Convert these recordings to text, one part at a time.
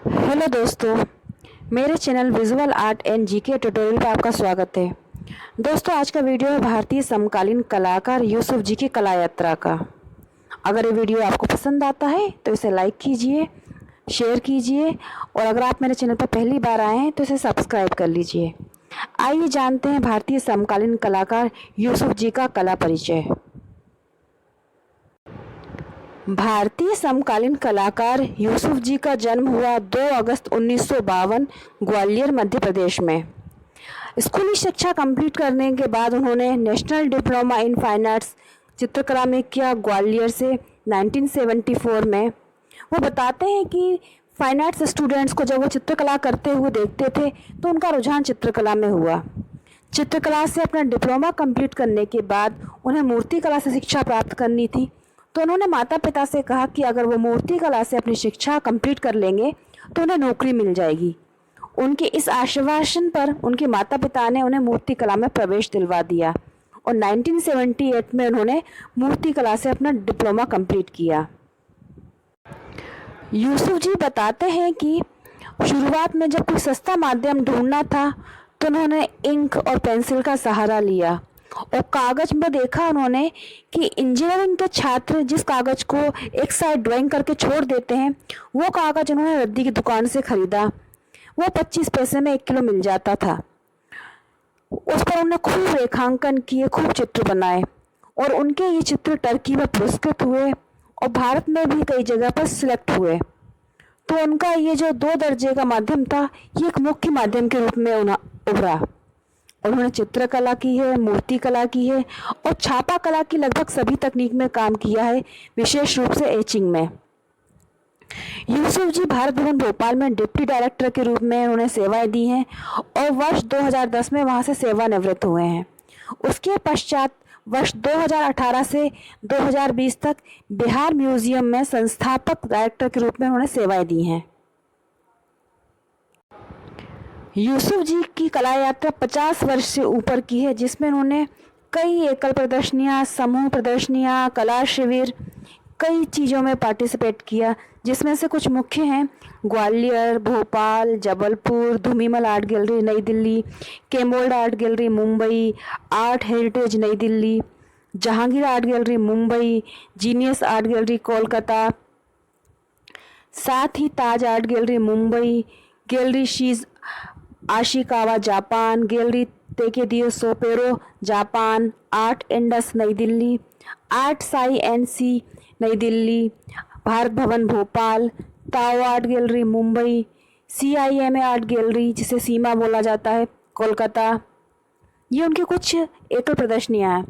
Hello दोस्तों, मेरे channel visual art and GK tutorial पर आपका स्वागत है। दोस्तों, आज का वीडियो है भारतीय समकालीन कलाकार यूसुफ जी की कला यात्रा का। अगर ये वीडियो आपको पसंद आता है तो इसे लाइक कीजिए, शेयर कीजिए और अगर आप मेरे चैनल पर पहली बार आए हैं तो इसे सब्सक्राइब कर लीजिए। आइए जानते हैं भारतीय समकालीन कलाकार यूसुफ जी का कला परिचय। भारतीय समकालीन कलाकार यूसुफ जी का जन्म हुआ 2 अगस्त 1952 ग्वालियर मध्य प्रदेश में। स्कूली शिक्षा कंप्लीट करने के बाद उन्होंने national diploma in fine arts चित्रकला में किया ग्वालियर से 1974 में। वो बताते हैं कि फाइन आर्ट्स स्टूडेंट्स को जब वो चित्रकला करते हुए देखते थे तो उनका रुझान चित्रकला में हुआ। चित्रकला से अपना डिप्लोमा कंप्लीट करने के बाद उन्हें मूर्तिकला से शिक्षा प्राप्त करनी थी, तो उन्होंने माता पिता से कहा कि अगर वो मूर्तिकला से अपनी शिक्षा कंप्लीट कर लेंगे तो उन्हें नौकरी मिल जाएगी। उनके इस आश्वासन पर उनके माता पिता ने उन्हें मूर्तिकला में प्रवेश दिलवा दिया और 1978 में उन्होंने मूर्तिकला से अपना डिप्लोमा कंप्लीट किया। यूसुफ जी बताते हैं कि शुरुआत में जब कोई सस्ता माध्यम ढूंढना था तो उन्होंने इंक और पेंसिल का सहारा लिया और कागज में देखा उन्होंने कि इंजीनियरिंग के छात्र जिस कागज को एक साइड ड्राइंग करके छोड़ देते हैं वो कागज उन्होंने रद्दी की दुकान से खरीदा। वो 25 पैसे में 1 किलो मिल जाता था। उस पर उन्होंने खूब रेखांकन किए, खूब चित्र बनाए और उनके ये चित्र टर्की में पुरस्कृत हुए और भारत में भी कई जगह पर सिलेक्ट हुए। तो उनका ये जो 2 दर्जे का माध्यम था ये एक मुख्य माध्यम के रूप में उभरा। उन्होंने चित्रकला की है, मूर्तिकला की है और छापा कला की लगभग सभी तकनीक में काम किया है, विशेष रूप से एचिंग में। यूसुफ जी भारत भवन भोपाल में डिप्टी डायरेक्टर के रूप में उन्होंने सेवाएं दी हैं और वर्ष 2010 में वहां से सेवानिवृत्त हुए हैं। उसके पश्चात वर्ष 2018 से 2020 तक बिहार म्यूजियम में संस्थापक डायरेक्टर के रूप में उन्होंने सेवाएं दी हैं। यूसुफ जी की कला यात्रा 50 वर्ष से ऊपर की है, जिसमें उन्होंने कई एकल प्रदर्शनियाँ, समूह प्रदर्शनियाँ, कला शिविर, कई चीज़ों में पार्टिसिपेट किया, जिसमें से कुछ मुख्य हैं ग्वालियर, भोपाल, जबलपुर, धूमीमल आर्ट गैलरी नई दिल्ली, केम्बोल्ड art gallery Mumbai, art heritage New Delhi, Jehangir art gallery Mumbai, genius art gallery Kolkata, साथ ही Taj art gallery Mumbai, gallery शीज आशिकावा जापान, गैलरी तेकेदियो सोपेरो Japan, art Indus New Delhi, art साई एनसी New Delhi, Bharat Bhavan Bhopal, Tao art gallery Mumbai, CIMA art gallery जिसे सीमा बोला जाता है कोलकाता। ये उनकी कुछ एकल प्रदर्शनियाँ हैं।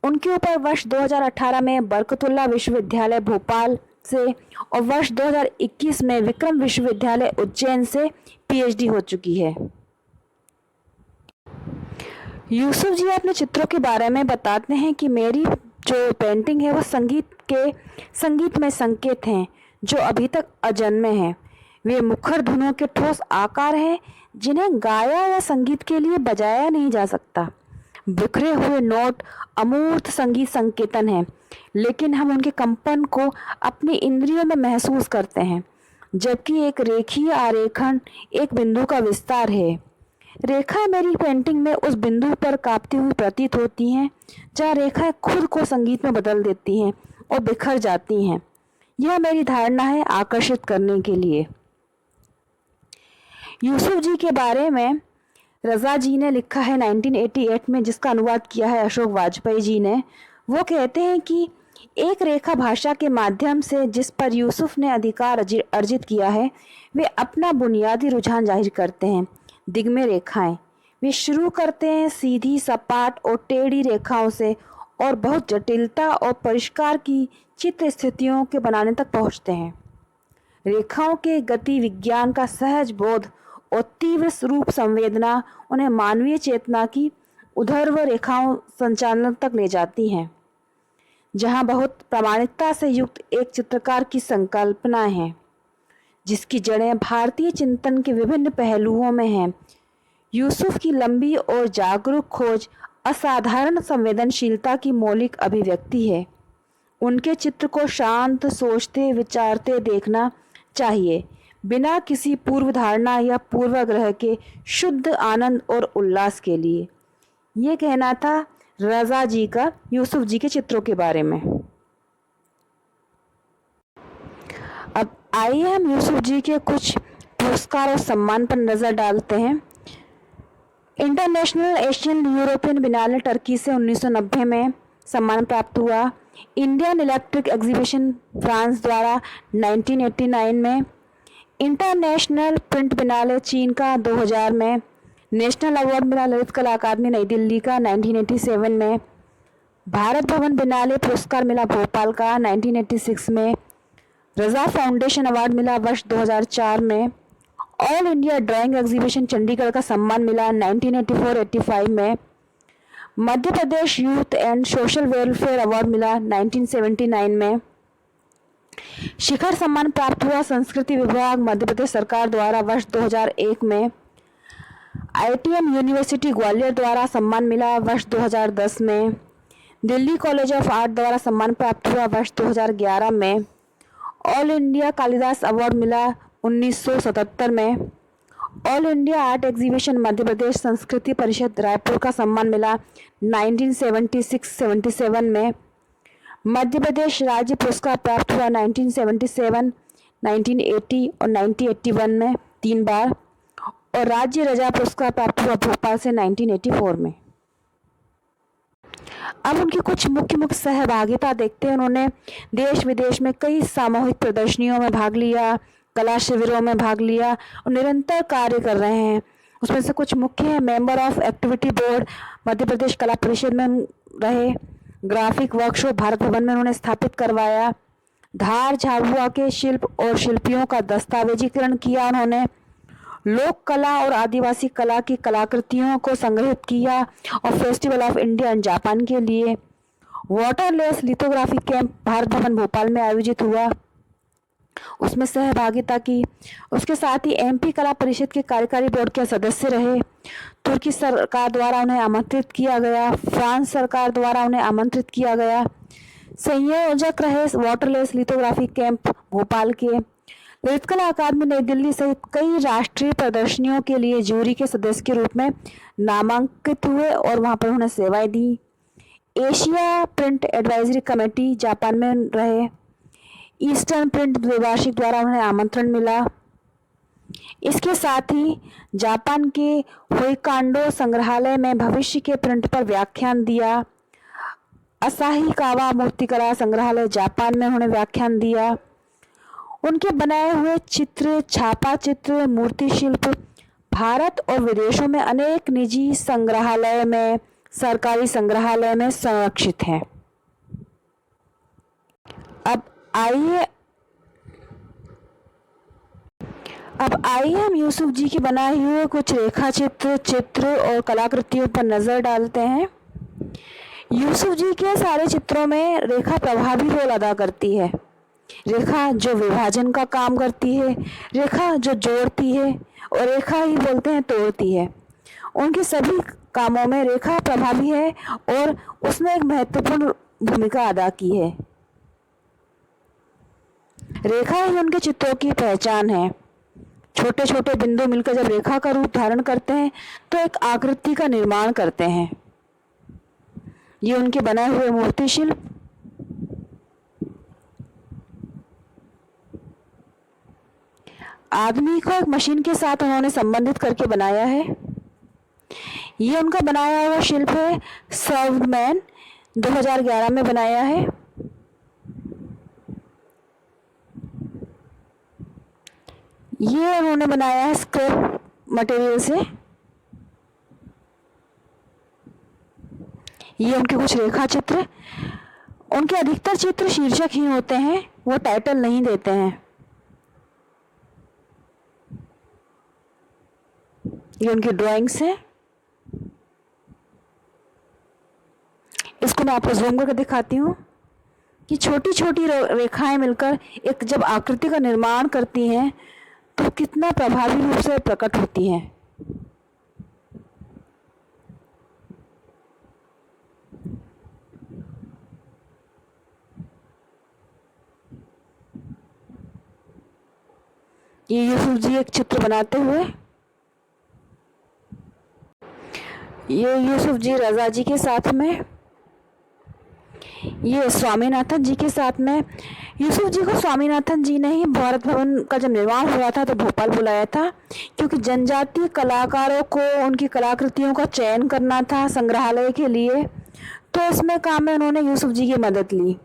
उनके ऊपर वर्ष 2018 में बरकतुल्ला विश्वविद्यालय भोपाल से और वर्ष 2021 में विक्रम विश्वविद्यालय उज्जैन से PhD हो चुकी है। यूसुफ जी अपने चित्रों के बारे में बताते हैं कि मेरी जो पेंटिंग है वो संगीत में संकेत हैं जो अभी तक अजन्मे हैं। वे मुखर धुनों के ठोस आकार हैं जिन्हें गाया या संगीत के लिए बजाया नहीं जा सकता। बिखरे हुए नोट अमूर्त संगीत संकेतन हैं, लेकिन हम उनके कंपन को अपनी इंद्रियों में महसूस करते हैं, जबकि एक रेखीय आरेखन एक बिंदु का विस्तार है। रेखा मेरी पेंटिंग में उस बिंदु पर कांपती हुई प्रतीत होती हैं जहाँ रेखाएं खुद को संगीत में बदल देती हैं और बिखर जाती हैं। यह मेरी धारणा है आकर्षित करने के लिए। यूसुफ जी के बारे में रजा जी ने लिखा है 1988 में, जिसका अनुवाद किया है अशोक वाजपेयी जी ने। वो कहते हैं कि एक रेखा भाषा के माध्यम से जिस पर यूसुफ ने अधिकार अर्जित किया है वे अपना बुनियादी रुझान जाहिर करते हैं। दिग्मय रेखाएं वे शुरू करते हैं सीधी, सपाट और टेढ़ी रेखाओं से और बहुत जटिलता और परिष्कार की चित्र स्थितियों के बनाने तक पहुंचते हैं। रेखाओं के गति विज्ञान का सहज बोध और तीव्र रूप संवेदना उन्हें मानवीय चेतना की ऊर्ध्व रेखाओं संचालन तक ले जाती हैं, जहां बहुत प्रामाणिकता से युक्त एक चित्रकार की संकल्पना है जिसकी जड़ें भारतीय चिंतन के विभिन्न पहलुओं में हैं। यूसुफ की लंबी और जागरूक खोज असाधारण संवेदनशीलता की मौलिक अभिव्यक्ति है। उनके चित्र को शांत, सोचते, विचारते देखना चाहिए। बिना किसी पूर्व धारणा या पूर्वाग्रह के शुद्ध आनंद और उल्लास के लिए। ये कहना था रज़ा जी का यूसुफ जी के चित्रों के बारे में। अब आइए हम यूसुफ जी के कुछ पुरस्कार और सम्मान पर नज़र डालते हैं। इंटरनेशनल एशियन यूरोपियन बिनाले टर्की से 1990 में सम्मान प्राप्त हुआ। इंडियन इलेक्ट्रिक एग्जीबिशन फ्रांस द्वारा 1989 में। इंटरनेशनल प्रिंट बिनाले चीन का 2000 में। नेशनल अवार्ड मिला ललित कला अकादमी नई दिल्ली का 1987 में। भारत भवन बिनाले पुरस्कार मिला भोपाल का 1986 में। रज़ा फाउंडेशन अवार्ड मिला वर्ष 2004 में। All India drawing exhibition Chandigarh का सम्मान मिला 1984-85 में। Madhya Pradesh youth and social welfare award मिला 1979 में। शिखर सम्मान प्राप्त हुआ संस्कृति विभाग मध्य प्रदेश सरकार द्वारा वर्ष 2001 में। आईटीएम यूनिवर्सिटी ग्वालियर द्वारा सम्मान मिला वर्ष 2010 में। दिल्ली कॉलेज ऑफ आर्ट द्वारा सम्मान प्राप्त हुआ वर्ष 2011 में। ऑल इंडिया कालिदास अवार्ड मिला 1977 में। All India art exhibition Madhya Pradesh संस्कृति परिषद रायपुर का सम्मान मिला 1976-77 में। मध्य प्रदेश राज्य पुरस्कार प्राप्त हुआ 1977, 1980 और 1981 में 3 बार, और राज्य रजा पुरस्कार प्राप्त हुआ भोपाल से 1984 में। अब उनकी कुछ मुख्य सहभागिता देखते हैं। उन्होंने देश विदेश में कई सामूहिक प्रदर्शनियों में भाग लिया, कला शिविरों में भाग लिया और निरंतर कार्य कर रहे हैं। उसमें से कुछ मुख्य है, member of activity board Madhya Pradesh कला परिषद में रहे। ग्राफिक वर्कशॉप भारत भवन में उन्होंने स्थापित करवाया। धार झाबुआ के शिल्प और शिल्पियों का दस्तावेजीकरण किया उन्होंने। लोक कला और आदिवासी कला की कलाकृतियों को संग्रहित किया और festival of India and Japan के लिए। Waterless lithography camp Bharat Bhavan Bhopal में आयोजित हुआ, उसमें सहभागिता की। उसके साथ ही एमपी कला परिषद के कार्यकारी बोर्ड के सदस्य रहे। तुर्की सरकार द्वारा उन्हें आमंत्रित किया गया, फ्रांस सरकार द्वारा उन्हें आमंत्रित किया गया। संयोजक रहे वाटरलेस लिथोग्राफी कैंप भोपाल के। ललित कला अकादमी नई दिल्ली सहित कई राष्ट्रीय प्रदर्शनियों के लिए जूरी के सदस्य के रूप में नामांकित हुए और वहां पर उन्हें सेवाएं दी। Asia print advisory committee Japan में रहे। ईस्टर्न प्रिंट द्विभाषिक द्वारा उन्हें आमंत्रण मिला। इसके साथ ही जापान के होइकांडो संग्रहालय में भविष्य के प्रिंट पर व्याख्यान दिया। असाहिकावा मूर्तिकला संग्रहालय जापान में उन्होंने व्याख्यान दिया। उनके बनाए हुए चित्र, छापा चित्र, मूर्ति शिल्प भारत और विदेशों में अनेक निजी संग्रहालय में, सरकारी संग्रहालय में संरक्षित हैं। अब आइए हम यूसुफ जी के बनाए हुए कुछ रेखा चित्र और कलाकृतियों पर नजर डालते हैं। यूसुफ जी के सारे चित्रों में रेखा प्रभावी रोल अदा करती है। रेखा जो विभाजन का काम करती है, रेखा जो जोड़ती है, और रेखा ही बोलते हैं तोड़ती है। उनके सभी कामों में रेखा प्रभावी है और उसने एक महत्वपूर्ण भूमिका अदा की है। रेखा ही उनके चित्रों की पहचान है। छोटे छोटे बिंदु मिलकर जब रेखा का रूप धारण करते हैं तो एक आकृति का निर्माण करते हैं। ये उनके बनाए हुए मूर्ति शिल्प। आदमी को एक मशीन के साथ उन्होंने संबंधित करके बनाया है। ये उनका बनाया हुआ शिल्प है, सर्व्ड मैन, 2011 में बनाया है। ये उन्होंने बनाया है स्क्रैप मटेरियल से। ये उनके कुछ रेखा चित्र। उनके अधिकतर चित्र शीर्षक ही होते हैं, वो टाइटल नहीं देते हैं। ये उनकी ड्राइंग्स हैं। इसको मैं आपको जूम करके दिखाती हूँ कि छोटी छोटी रेखाएं मिलकर एक जब आकृति का निर्माण करती हैं तो कितना प्रभावी रूप से प्रकट होती हैं। ये यूसुफ जी एक चित्र बनाते हुए, ये यूसुफ जी रज़ा जी के साथ में, ये स्वामीनाथन जी के साथ में। यूसुफ जी को स्वामीनाथन जी ने ही भारत भवन का जब निर्माण हुआ था तो भोपाल बुलाया था, क्योंकि जनजातीय कलाकारों को उनकी कलाकृतियों का चयन करना था संग्रहालय के लिए, तो इसमें काम में उन्होंने यूसुफ जी की मदद ली।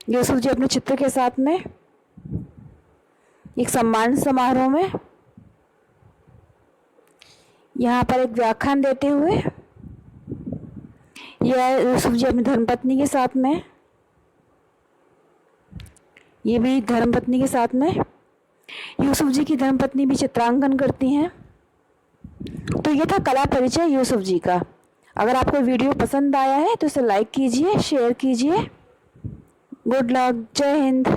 यूसुफ जी अपने चित्र के साथ में एक सम्मान समारोह में यहाँ पर एक व्याख्यान देते हुए, यह यूसुफ जी अपनी धर्मपत्नी के साथ में, ये भी धर्मपत्नी के साथ में। यूसुफ जी की धर्मपत्नी भी चित्रांकन करती हैं। तो ये था कला परिचय यूसुफ जी का। अगर आपको वीडियो पसंद आया है तो इसे लाइक कीजिए, शेयर कीजिए। गुड लक, जय हिंद।